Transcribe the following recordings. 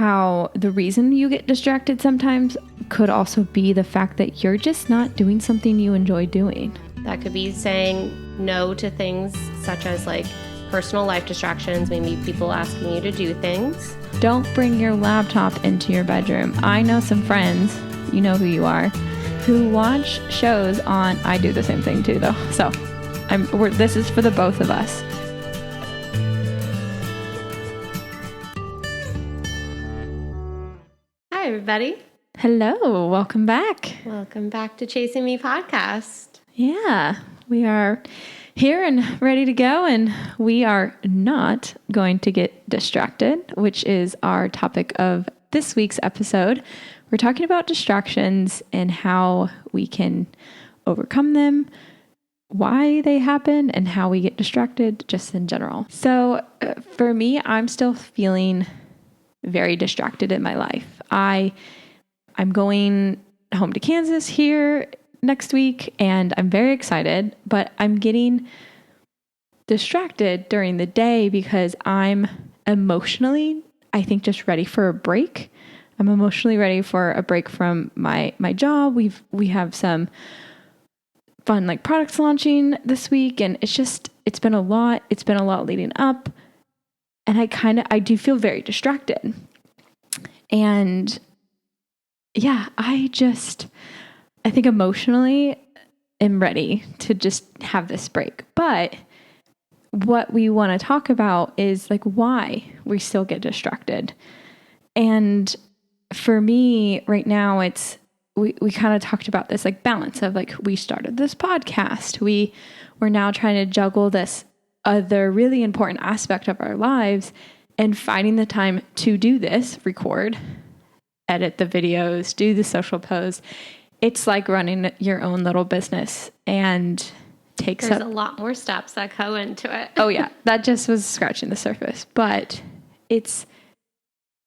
how the reason you get distracted sometimes could also be the fact that you're just not doing something you enjoy doing. That could be saying no to things such as like personal life distractions, maybe people asking you to do things. Don't bring your laptop into your bedroom. I know some friends, you know who you are, who watch shows on, I do the same thing too though. So this is for the both of us. Hi everybody. Hello, welcome back. Welcome back to Chasing Me podcast. Yeah, we are here and ready to go, and we are not going to get distracted, which is our topic of this week's episode. We're talking about distractions and how we can overcome them, why they happen, and how we get distracted just in general. So for me, I'm still feeling very distracted in my life. I'm going home to Kansas here next week, and I'm very excited, but I'm getting distracted during the day because I'm emotionally, I think, just ready for a break. I'm emotionally ready for a break from my job. We have some fun like products launching this week, and it's been a lot. It's been a lot leading up, and I do feel very distracted. And yeah, I think emotionally am ready to just have this break. But what we want to talk about is like why we still get distracted. And for me right now, we kind of talked about this like balance of like, we started this podcast. We're now trying to juggle this other really important aspect of our lives and finding the time to do this, record, edit the videos, do the social posts. It's like running your own little business and takes There's a lot more steps that go into it. Oh yeah, that just was scratching the surface, but it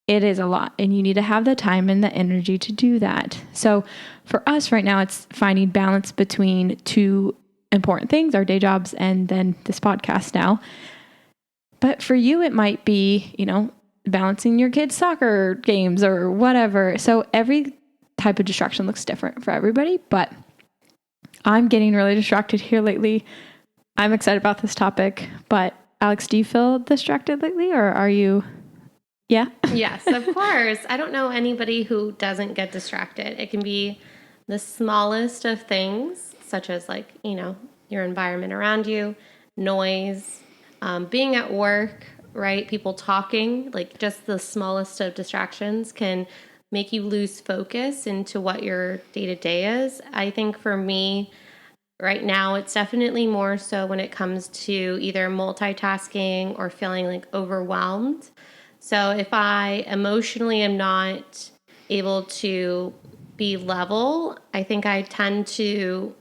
is a lot, and you need to have the time and the energy to do that. So for us right now, it's finding balance between two important things, our day jobs and then this podcast now. But for you, it might be, balancing your kids' soccer games or whatever. So every type of distraction looks different for everybody, but I'm getting really distracted here lately. I'm excited about this topic, but Alex, do you feel distracted lately, or are you? Yeah. Yes, of course. I don't know anybody who doesn't get distracted. It can be the smallest of things, such as like, your environment around you, noise, being at work, right? People talking, like just the smallest of distractions can make you lose focus into what your day-to-day is. I think for me right now, it's definitely more so when it comes to either multitasking or feeling like overwhelmed. So if I emotionally am not able to be level, I think I tend to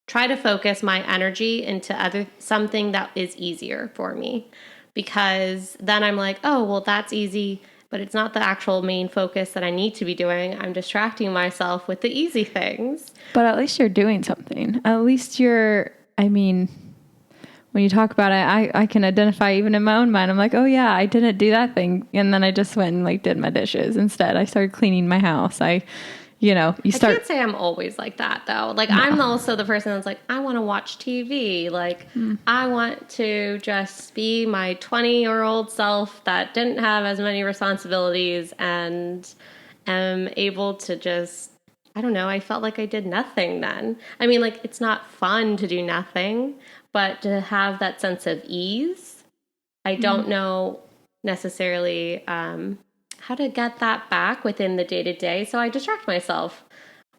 try to focus my energy into something that is easier for me, because then I'm like, oh, well, that's easy, but it's not the actual main focus that I need to be doing. I'm distracting myself with the easy things. But at least you're doing something. At least when you talk about it, I can identify even in my own mind. I'm like, oh yeah, I didn't do that thing. And then I just went and like did my dishes instead. I started cleaning my house. I can't say I'm always like that though. Like, no. I'm also the person that's like, I want to watch TV. Like, I want to just be my 20-year-old self that didn't have as many responsibilities and am able to just, I don't know, I felt like I did nothing then. I mean, like, it's not fun to do nothing, but to have that sense of ease, I don't know necessarily how to get that back within the day-to-day. So I distract myself,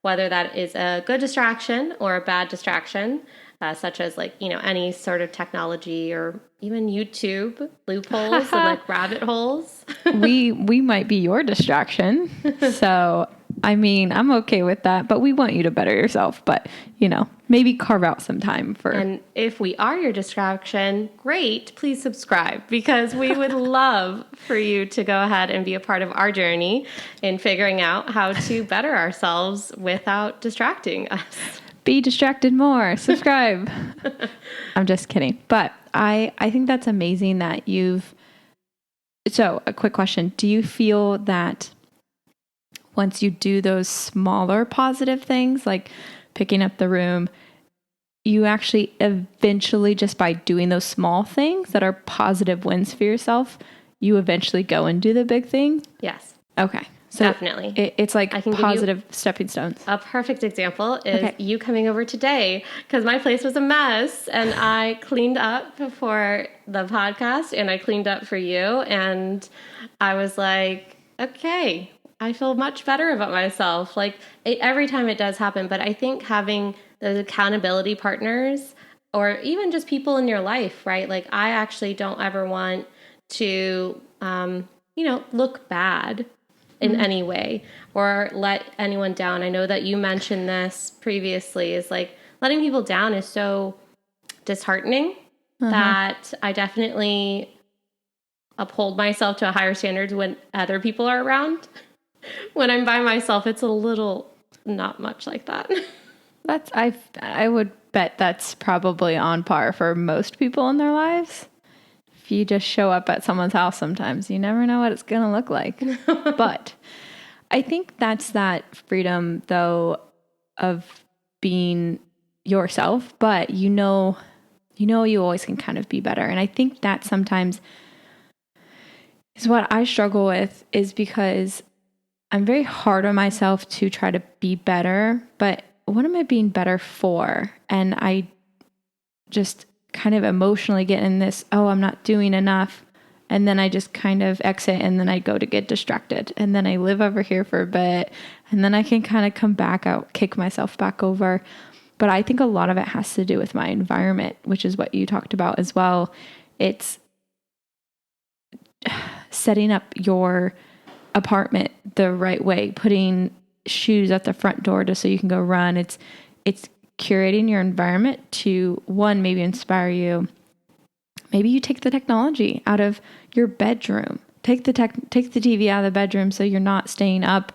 whether that is a good distraction or a bad distraction, such as like, any sort of technology or even YouTube loopholes and like rabbit holes. we might be your distraction. So, I'm okay with that, but we want you to better yourself, but maybe carve out some time for. And if we are your distraction, great, please subscribe, because we would love for you to go ahead and be a part of our journey in figuring out how to better ourselves without distracting us. Be distracted more. Subscribe. I'm just kidding. But I think that's amazing that you've So a quick question. Do you feel that once you do those smaller positive things, like picking up the room, you actually eventually, just by doing those small things that are positive wins for yourself, you eventually go and do the big thing? Yes. Okay. So definitely. It's like I can positive stepping stones. A perfect example is you coming over today, because my place was a mess and I cleaned up for the podcast and I cleaned up for you. And I was like, okay, I feel much better about myself. Like every time it does happen. But I think having those accountability partners or even just people in your life, right? Like I actually don't ever want to, look bad in any way or let anyone down. I know that you mentioned this previously, is like letting people down is so disheartening that I definitely uphold myself to a higher standard when other people are around. When I'm by myself, it's a little not much like that. I would bet that's probably on par for most people in their lives. If you just show up at someone's house sometimes, you never know what it's going to look like. But I think that's that freedom, though, of being yourself, but you know you always can kind of be better. And I think that sometimes is what I struggle with, is because I'm very hard on myself to try to be better, but what am I being better for? And I just kind of emotionally get in this, oh, I'm not doing enough. And then I just kind of exit and then I go to get distracted. And then I live over here for a bit and then I can kind of come back out, kick myself back over. But I think a lot of it has to do with my environment, which is what you talked about as well. It's setting up your apartment the right way, putting shoes at the front door just so you can go run. It's curating your environment to, one, maybe inspire you. Maybe you take the technology out of your bedroom. Take the TV out of the bedroom so you're not staying up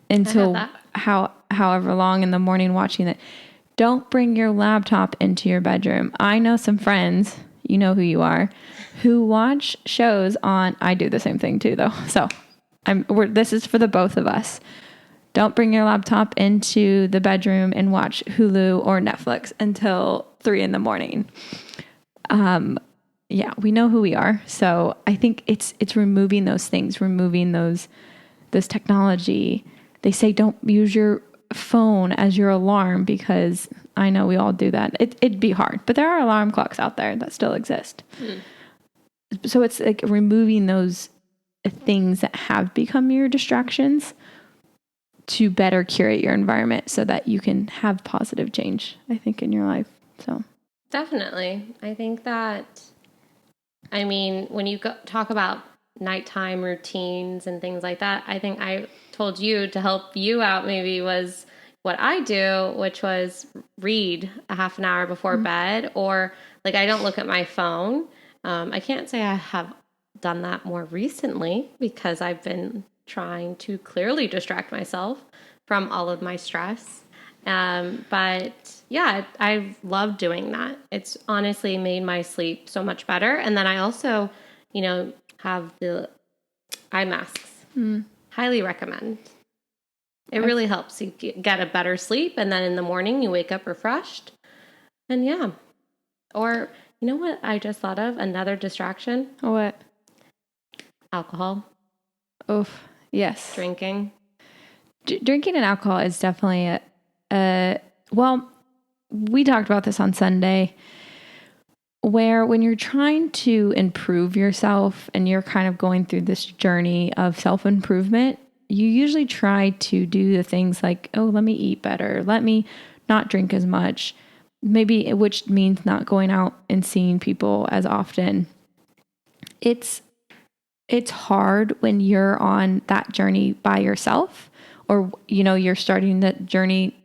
until however long in the morning watching it. Don't bring your laptop into your bedroom. I know some friends, you know who you are, who watch shows on, I do the same thing too though. So this is for the both of us. Don't bring your laptop into the bedroom and watch Hulu or Netflix until 3 a.m. Yeah, we know who we are. So I think it's removing those things, removing this technology. They say don't use your phone as your alarm, because I know we all do that. It'd be hard, but there are alarm clocks out there that still exist. So it's like removing those things that have become your distractions to better curate your environment so that you can have positive change, I think, in your life. So definitely. I think that, I mean, when you talk about nighttime routines and things like that, I think I told you to help you out maybe was what I do, which was read a half an hour before bed, or like I don't look at my phone. I can't say I have done that more recently because I've been trying to clearly distract myself from all of my stress. But yeah, I love doing that. It's honestly made my sleep so much better. And then I also, have the eye masks. Highly recommend. It really helps you get a better sleep. And then in the morning you wake up refreshed. And yeah. Or you know what I just thought of? Another distraction. What? Alcohol. Oof. Yes. Drinking. Drinking and alcohol is definitely well, we talked about this on Sunday, where when you're trying to improve yourself and you're kind of going through this journey of self-improvement, you usually try to do the things like, oh, let me eat better. Let me not drink as much. Maybe, which means not going out and seeing people as often. It's hard when you're on that journey by yourself, or, you're starting that journey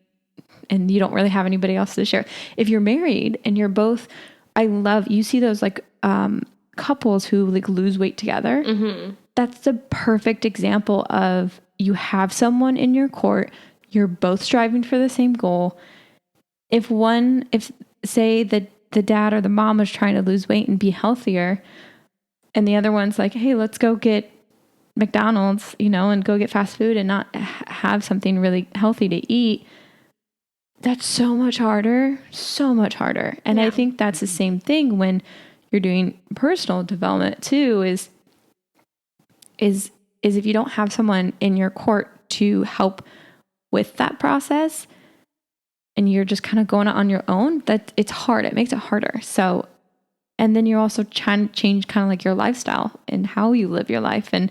and you don't really have anybody else to share. If you're married and you're both, you see those like couples who like lose weight together. Mm-hmm. That's the perfect example of you have someone in your court, you're both striving for the same goal. If say the dad or the mom is trying to lose weight and be healthier, And the other one's like, hey, let's go get McDonald's, and go get fast food and not have something really healthy to eat. That's so much harder, so much harder. And I think that's the same thing when you're doing personal development too, is if you don't have someone in your court to help with that process and you're just kind of going on your own, that it's hard. It makes it harder. So, and then you're also trying to change kind of like your lifestyle and how you live your life, and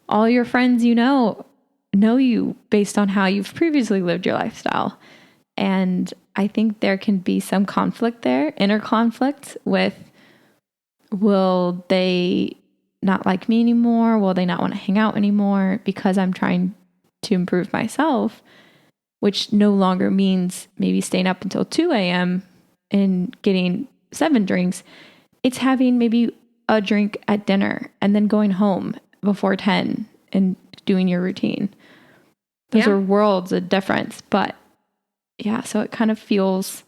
all your friends, know you based on how you've previously lived your lifestyle. And I think there can be some conflict there, inner conflict with, will they not like me anymore? Will they not want to hang out anymore because I'm trying to improve myself, which no longer means maybe staying up until 2 a.m. and getting 7 drinks. It's having maybe a drink at dinner and then going home before 10 and doing your routine. Those are worlds of difference. But yeah, so it kind of feels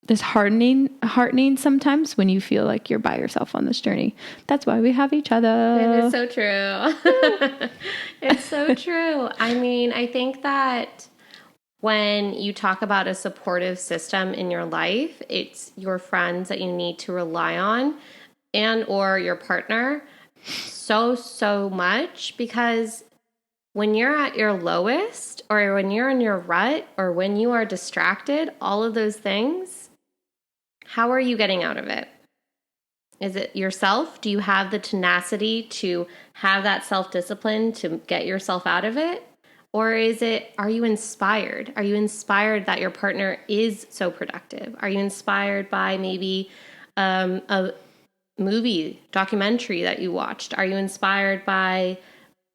this heartening sometimes when you feel like you're by yourself on this journey. That's why we have each other. It is so true. It's so true. I mean, I think that when you talk about a supportive system in your life, it's your friends that you need to rely on and or your partner so much, because when you're at your lowest or when you're in your rut or when you are distracted, all of those things, how are you getting out of it? Is it yourself? Do you have the tenacity to have that self-discipline to get yourself out of it? Or are you inspired? Are you inspired that your partner is so productive? Are you inspired by maybe a movie, documentary that you watched? Are you inspired by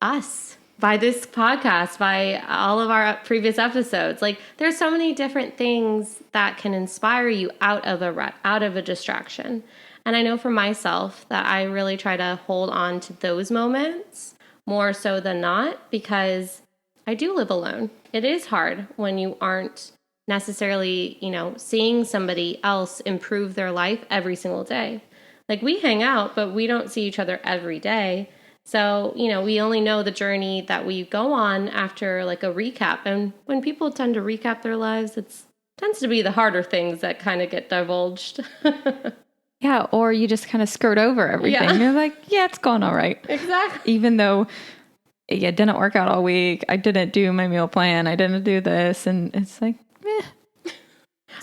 us, by this podcast, by all of our previous episodes? Like, there's so many different things that can inspire you out of a rut, out of a distraction. And I know for myself that I really try to hold on to those moments more so than not, because I do live alone. It is hard when you aren't necessarily, seeing somebody else improve their life every single day. Like, we hang out, but we don't see each other every day. So, we only know the journey that we go on after like a recap. And when people tend to recap their lives, tends to be the harder things that kind of get divulged. Yeah, or you just kind of skirt over everything. Yeah. You're like, yeah, it's going all right. Exactly. Even though it didn't work out all week. I didn't do my meal plan. I didn't do this. And it's like,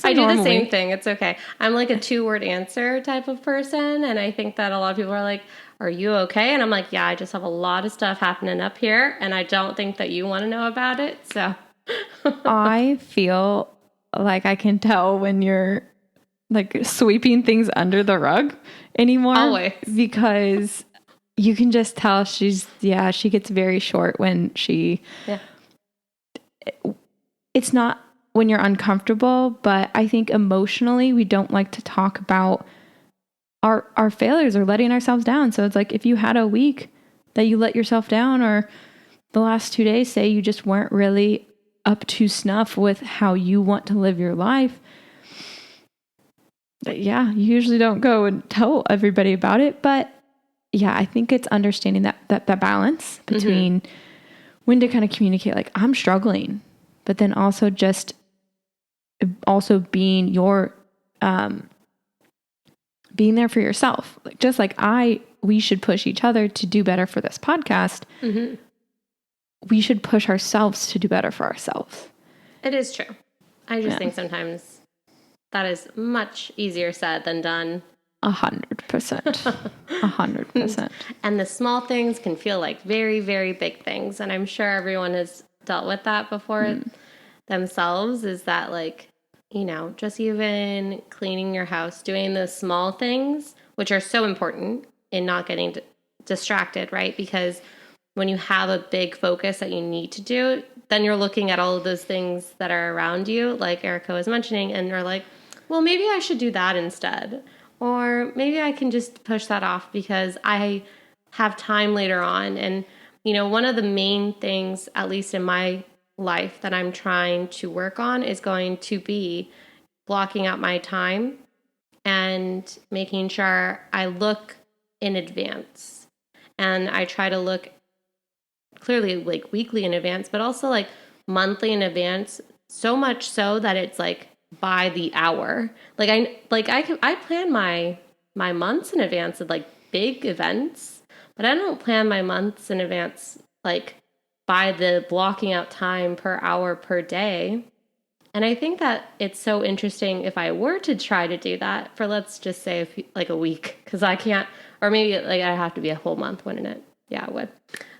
I do the same thing. It's okay. I'm like a 2-word answer type of person. And I think that a lot of people are like, are you okay? And I'm like, yeah, I just have a lot of stuff happening up here. And I don't think that you want to know about it. So I feel like I can tell when you're like sweeping things under the rug anymore. Always. Because you can just tell she gets very short when it's not when you're uncomfortable, but I think emotionally we don't like to talk about our failures or letting ourselves down. So it's like, if you had a week that you let yourself down, or the last 2 days, say you just weren't really up to snuff with how you want to live your life, you usually don't go and tell everybody about it. But yeah, I think it's understanding that balance between when to kind of communicate, like, I'm struggling, but then also being being there for yourself. Like, just like we should push each other to do better for this podcast. Mm-hmm. We should push ourselves to do better for ourselves. It is true. I just think sometimes that is much easier said than done. 100%. 100%. And the small things can feel like very, very big things. And I'm sure everyone has dealt with that before themselves, is that, like, just even cleaning your house, doing the small things, which are so important in not getting distracted, right? Because when you have a big focus that you need to do, then you're looking at all of those things that are around you, like Erica was mentioning, and you're like, well, maybe I should do that instead. Or maybe I can just push that off because I have time later on. And, one of the main things, at least in my life, that I'm trying to work on is going to be blocking out my time and making sure I look in advance. And I try to look clearly like weekly in advance, but also like monthly in advance, so much so that it's like by the hour. I plan my months in advance of like big events, but I don't plan my months in advance like by the blocking out time per hour per day. And I think that it's so interesting if I were to try to do that for, let's just say like a week, because I can't, or maybe like I have to be a whole month, wouldn't it? Yeah, it would.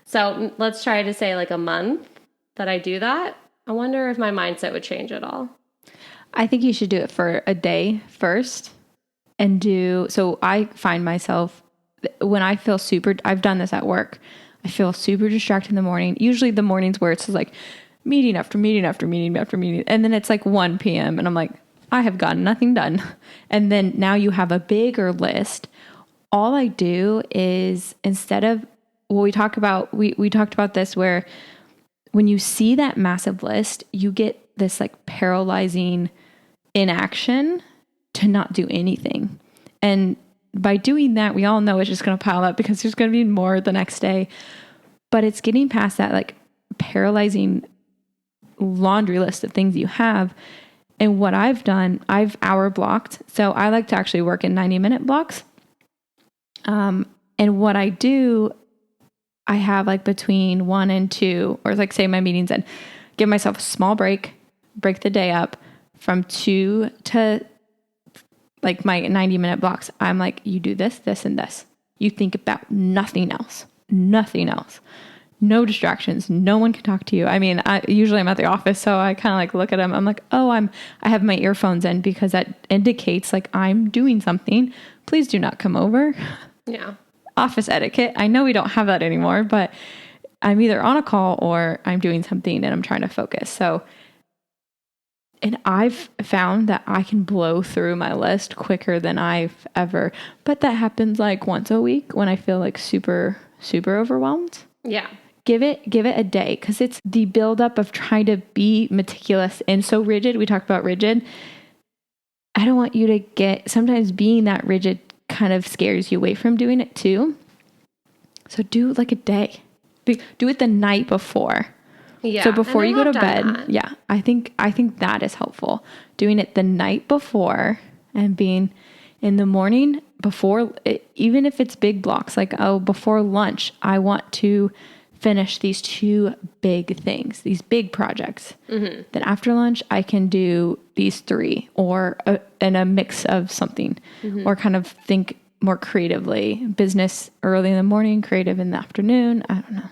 So let's try to say like a month that I do that. I wonder if my mindset would change at all. I think you should do it for a day first so I find myself when I feel I've done this at work. I feel super distracted in the morning. Usually the mornings where it's just like meeting after meeting after meeting after meeting. And then it's like 1 p.m. and I'm like, I have gotten nothing done. And then now you have a bigger list. All I do is instead of we talked about this where when you see that massive list, you get this like paralyzing inaction to not do anything. And by doing that, we all know it's just going to pile up because there's going to be more the next day. But it's getting past that like paralyzing laundry list of things you have. And what I've done, I've hour blocked. So I like to actually work in 90-minute blocks. And what I do, I have like between 1 and 2, or like say my meetings, and give myself a small break the day up from 2 to like my 90-minute blocks. I'm like, you do this, this, and this. You think about nothing else. No distractions. No one can talk to you. I mean, usually I'm at the office, so I kind of like look at them. I'm like, oh, I have my earphones in because that indicates like I'm doing something. Please do not come over. Yeah. Office etiquette. I know we don't have that anymore, but I'm either on a call or I'm doing something and I'm trying to focus. So, and I've found that I can blow through my list quicker than I've ever, but that happens like once a week when I feel like super, super overwhelmed. Yeah. Give it a day, because it's the buildup of trying to be meticulous and so rigid. We talked about rigid. I don't want you to sometimes being that rigid kind of scares you away from doing it too. So do like a day. Do it the night before. Yeah. So before you go to bed, yeah, I think that is helpful. Doing it the night before and being in the morning before, even if it's big blocks, like, oh, before lunch, I want to finish these 2 big things, these big projects. Mm-hmm. Then after lunch, I can do these 3 or in a mix of something, mm-hmm. or kind of think more creatively. Business early in the morning, creative in the afternoon. I don't know.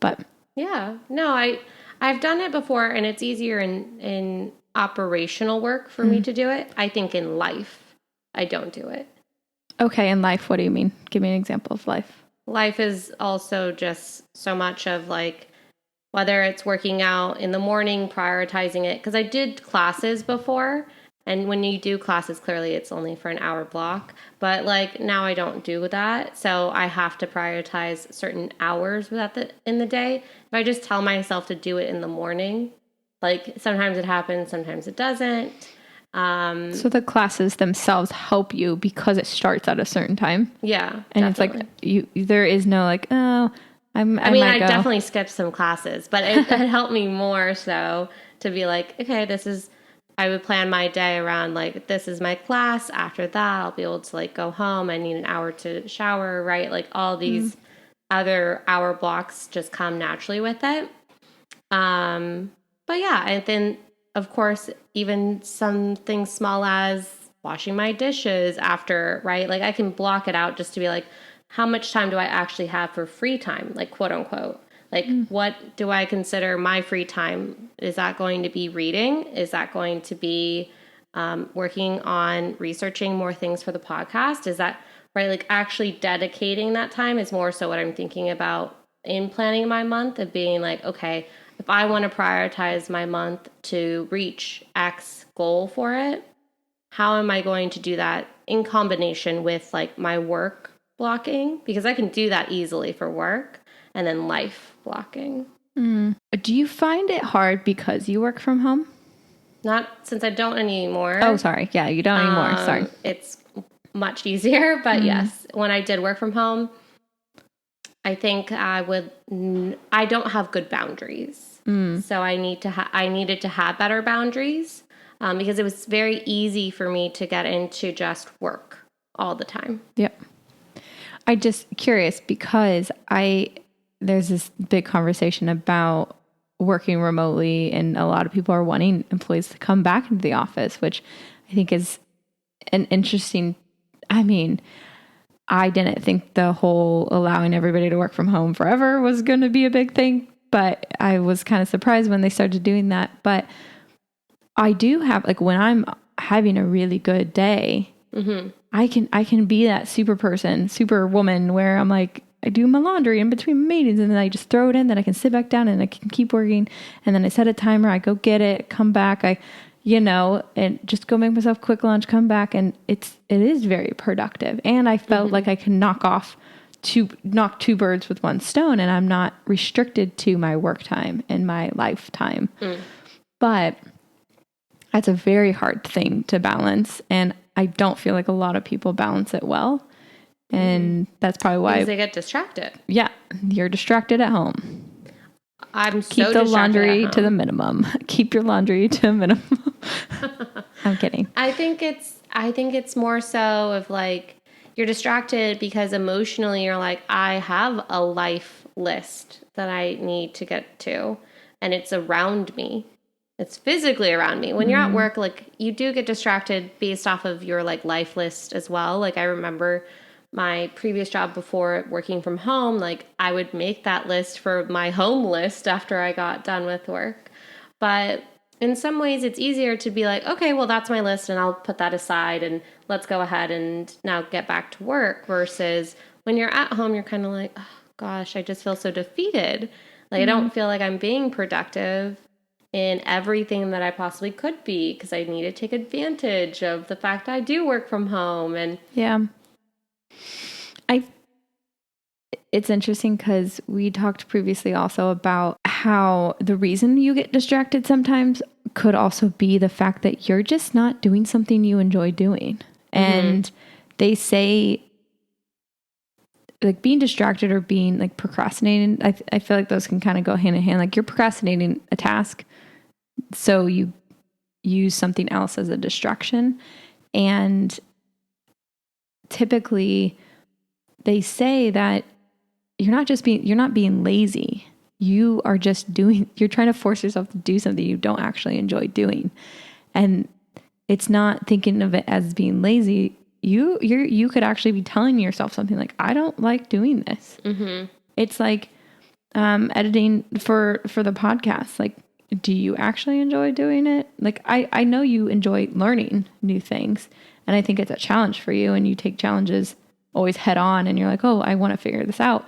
But yeah, no, I've done it before, and it's easier in operational work for me to do it. I think in life, I don't do it. Okay, in life, what do you mean? Give me an example of life. Life is also just so much of like, whether it's working out in the morning, prioritizing it. Because I did classes before, and when you do classes, clearly it's only for an hour block. But like now I don't do that. So I have to prioritize certain hours in the day. If I just tell myself to do it in the morning, like sometimes it happens, sometimes it doesn't. So the classes themselves help you because it starts at a certain time. Yeah. And definitely. It's like there is no like, oh, I I definitely skipped some classes, but it helped me more so to be like, okay, I would plan my day around like, this is my class. After that, I'll be able to like go home. I need an hour to shower, right? Like all these other hour blocks just come naturally with it. But yeah, and then of course, even something small as washing my dishes after, right? Like I can block it out just to be like, how much time do I actually have for free time? Like quote unquote, like what do I consider my free time? Is that going to be reading? Is that going to be working on researching more things for the podcast? Is that right? Like actually dedicating that time is more so what I'm thinking about in planning my month, of being like, okay, if I want to prioritize my month to reach X goal for it, how am I going to do that in combination with like my work blocking? Because I can do that easily for work, and then life blocking. Do you find it hard because you work from home? Not since I don't anymore. Oh, sorry. Yeah, you don't anymore. Sorry. It's much easier. But yes, when I did work from home, I think I don't have good boundaries. So I needed to have better boundaries because it was very easy for me to get into just work all the time. Yep. I just curious because there's this big conversation about working remotely, and a lot of people are wanting employees to come back into the office, which I think is an interesting, I mean, I didn't think the whole allowing everybody to work from home forever was going to be a big thing, but I was kind of surprised when they started doing that. But I do have, like, when I'm having a really good day, I can be that super person, super woman where I'm like, I do my laundry in between meetings and then I just throw it in, then I can sit back down and I can keep working. And then I set a timer, I go get it, come back, and just go make myself a quick lunch, come back. And it is very productive. And I felt like I can knock two birds with one stone, and I'm not restricted to my work time and my lifetime. But that's a very hard thing to balance. And I don't feel like a lot of people balance it well. And that's probably why they get distracted. Yeah. You're distracted at home. Keep the laundry to the minimum. Keep your laundry to a minimum. I'm kidding. I think it's more so of like, you're distracted because emotionally you're like, I have a life list that I need to get to, and it's around me. It's physically around me. When you're at work, like, you do get distracted based off of your like life list as well. Like, I remember my previous job before working from home, like, I would make that list for my home list after I got done with work. But in some ways it's easier to be like, okay, well, that's my list and I'll put that aside and let's go ahead and now get back to work, versus when you're at home, you're kind of like, oh gosh, I just feel so defeated. Like, I don't feel like I'm being productive in everything that I possibly could be, because I need to take advantage of the fact I do work from home. And yeah. It's interesting because we talked previously also about how the reason you get distracted sometimes could also be the fact that you're just not doing something you enjoy doing. And they say, like, being distracted or being like procrastinating, I feel like those can kind of go hand in hand. Like, you're procrastinating a task, so you use something else as a distraction. And typically they say that you're not being lazy. You are just you're trying to force yourself to do something you don't actually enjoy doing. And it's not thinking of it as being lazy. You could actually be telling yourself something like, I don't like doing this. It's like editing for the podcast. Like, do you actually enjoy doing it? Like, I know you enjoy learning new things, and I think it's a challenge for you, and you take challenges always head on, and you're like, oh, I want to figure this out.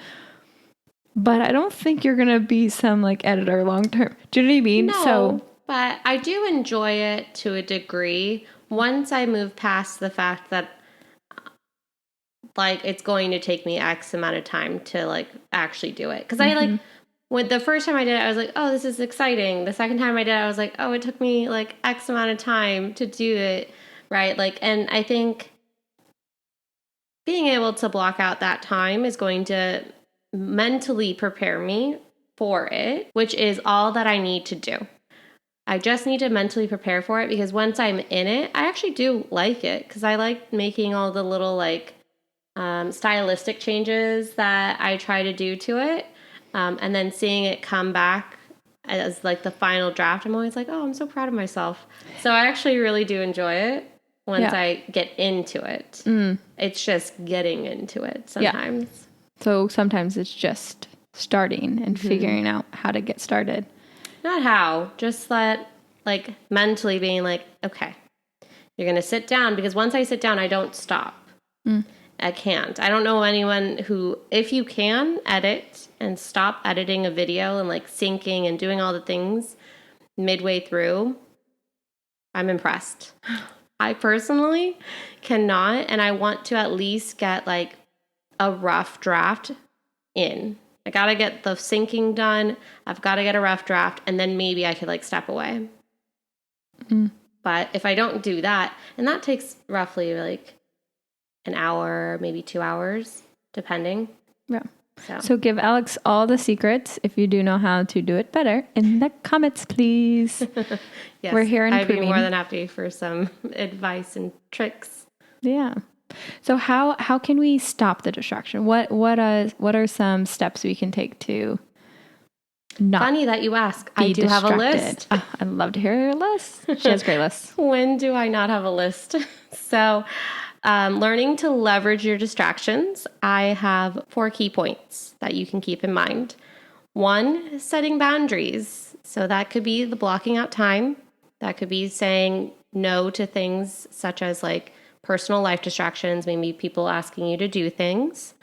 But I don't think you're going to be some like editor long term. Do you know what I mean? No, but I do enjoy it to a degree once I move past the fact that, like, it's going to take me X amount of time to like actually do it. Because I like, when the first time I did it, I was like, oh, this is exciting. The second time I did it, I was like, oh, it took me like X amount of time to do it. Right. Like, and I think being able to block out that time is going to mentally prepare me for it, which is all that I need to do. I just need to mentally prepare for it, because once I'm in it, I actually do like it, because I like making all the little like stylistic changes that I try to do to it, and then seeing it come back as like the final draft. I'm always like, oh, I'm so proud of myself. So I actually really do enjoy it once I get into it. It's just getting into it sometimes. Yeah. So sometimes it's just starting and figuring out how to get started. Not how, just that, like, mentally being like, okay, you're going to sit down, because once I sit down, I don't stop. I can't. I don't know anyone who, if you can edit and stop editing a video and like syncing and doing all the things midway through, I'm impressed. I personally cannot, and I want to at least get like a rough draft in. I got to get the syncing done. I've got to get a rough draft, and then maybe I could like step away. But if I don't do that, and that takes roughly like an hour, maybe 2 hours, depending. Yeah. So give Alex all the secrets, if you do know how to do it better, in the comments, please. Yes, we're here improving. I'd be more than happy for some advice and tricks. Yeah. So how can we stop the distraction? What are some steps we can take to not Funny that you ask. I do have a list. Oh, I'd love to hear your list. She has great lists. When do I not have a list? So, learning to leverage your distractions. I have 4 key points that you can keep in mind. 1, setting boundaries. So that could be the blocking out time. That could be saying no to things such as like personal life distractions, maybe people asking you to do things.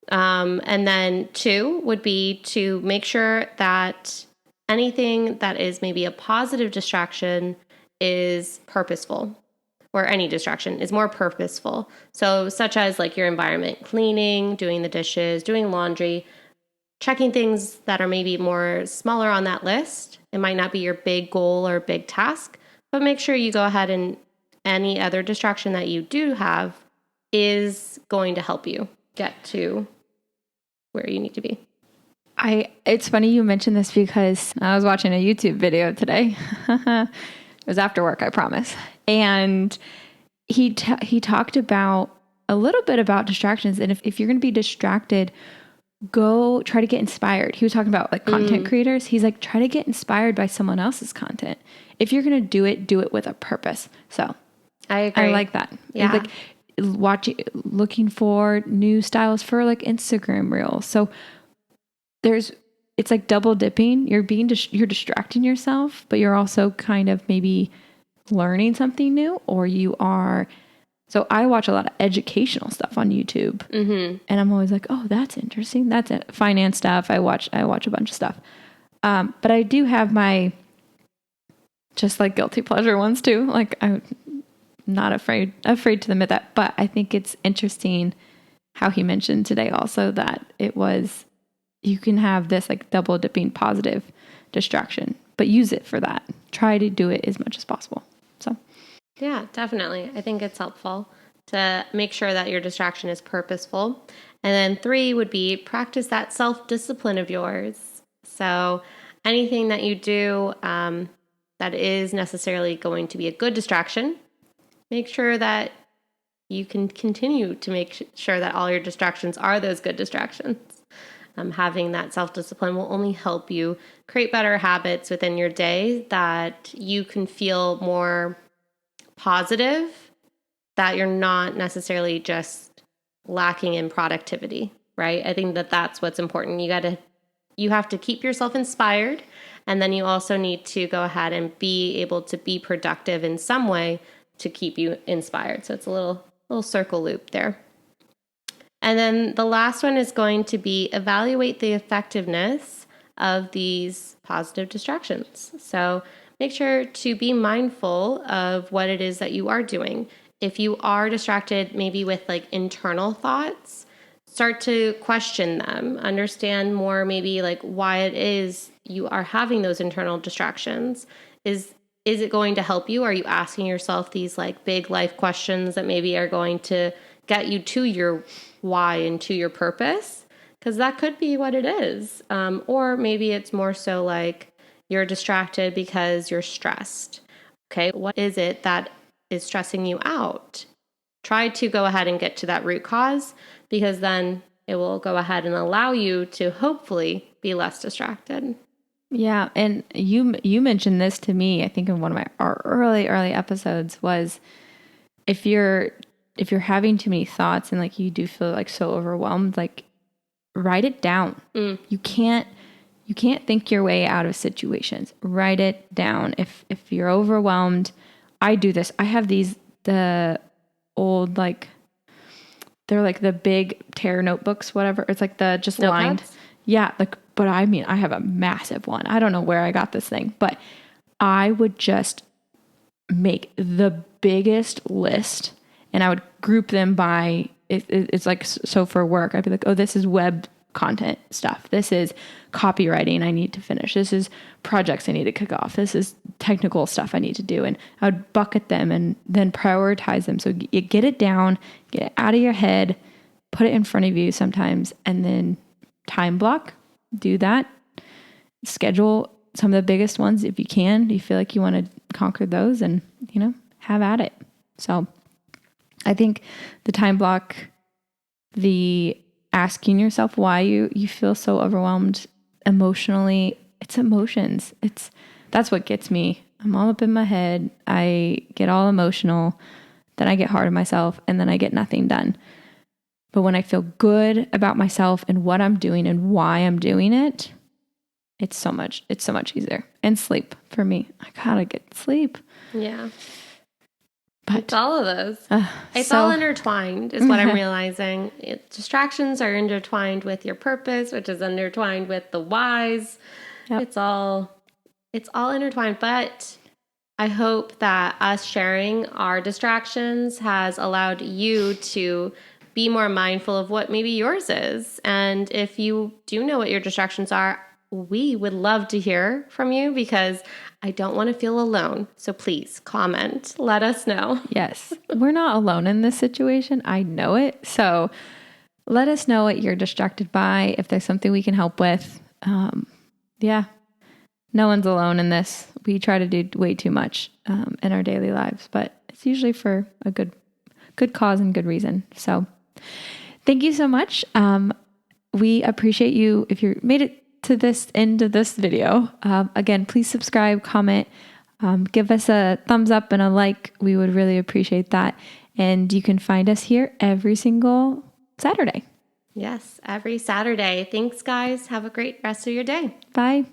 And then 2 would be to make sure that anything that is maybe a positive distraction is purposeful, or any distraction is more purposeful. So such as like your environment, cleaning, doing the dishes, doing laundry, checking things that are maybe more smaller on that list. It might not be your big goal or big task, but make sure you go ahead and any other distraction that you do have is going to help you get to where you need to be. It's funny you mentioned this because I was watching a YouTube video today. It was after work, I promise. And he talked about a little bit about distractions. And if you're going to be distracted, go try to get inspired. He was talking about like content creators. He's like, try to get inspired by someone else's content. If you're going to do it with a purpose. So I agree. I like that. Yeah. Like looking for new styles for like Instagram reels. So it's like double dipping. You're you're distracting yourself, but you're also kind of maybe learning something new, or you are. So I watch a lot of educational stuff on YouTube, and I'm always like, oh, that's interesting. That's it. Finance stuff. I watch a bunch of stuff. But I do have my just like guilty pleasure ones too. Like I'm not afraid to admit that, but I think it's interesting how he mentioned today also that you can have this like double dipping positive distraction, but use it for that. Try to do it as much as possible. So, yeah, definitely. I think it's helpful to make sure that your distraction is purposeful. And then 3 would be practice that self-discipline of yours. So anything that you do that is necessarily going to be a good distraction, make sure that you can continue to make sure that all your distractions are those good distractions. Having that self-discipline will only help you create better habits within your day that you can feel more positive, that you're not necessarily just lacking in productivity, right? I think that that's what's important. You have to keep yourself inspired, and then you also need to go ahead and be able to be productive in some way to keep you inspired. So it's a little circle loop there. And then the last one is going to be evaluate the effectiveness of these positive distractions. So make sure to be mindful of what it is that you are doing. If you are distracted maybe with like internal thoughts, start to question them, understand more maybe like why it is you are having those internal distractions. Is it going to help you? Are you asking yourself these like big life questions that maybe are going to get you to your why and to your purpose? Because that could be what it is. Or maybe it's more so like you're distracted because you're stressed. Okay, what is it that is stressing you out? Try to go ahead and get to that root cause, because then it will go ahead and allow you to hopefully be less distracted. Yeah, and you mentioned this to me, I think in one of our early episodes, was if you're having too many thoughts and like you do feel like so overwhelmed, like write it down. You can't think your way out of situations. Write it down. If you're overwhelmed, I do this. I have the old like they're like the big tear notebooks, whatever. It's like the just lined. Notepads? Yeah, like, but I mean, I have a massive one. I don't know where I got this thing, but I would just make the biggest list and I would group them by, it's like, so for work, I'd be like, oh, this is web content stuff. This is copywriting I need to finish. This is projects I need to kick off. This is technical stuff I need to do. And I would bucket them and then prioritize them. So you get it down, get it out of your head, put it in front of you sometimes, and then time block, do that. Schedule some of the biggest ones if you can. You feel like you want to conquer those and, have at it. So I think the time block, the asking yourself why you feel so overwhelmed emotionally, it's emotions. That's what gets me. I'm all up in my head. I get all emotional. Then I get hard on myself and then I get nothing done. But when I feel good about myself and what I'm doing and why I'm doing it, it's so much easier. And sleep for me. I gotta get sleep. Yeah. But it's all of those. It's all intertwined is what I'm realizing. Distractions are intertwined with your purpose, which is intertwined with the whys. Yep. It's all intertwined. But I hope that us sharing our distractions has allowed you to be more mindful of what maybe yours is. And if you do know what your distractions are, we would love to hear from you because I don't want to feel alone. So please comment. Let us know. Yes. We're not alone in this situation. I know it. So let us know what you're distracted by. If there's something we can help with. Yeah. No one's alone in this. We try to do way too much in our daily lives, but it's usually for a good cause and good reason. So thank you so much. We appreciate you if you made it to this end of this video. Again, please subscribe, comment, give us a thumbs up and a like. We would really appreciate that. And you can find us here every single Saturday. Yes, every Saturday. Thanks, guys. Have a great rest of your day. Bye.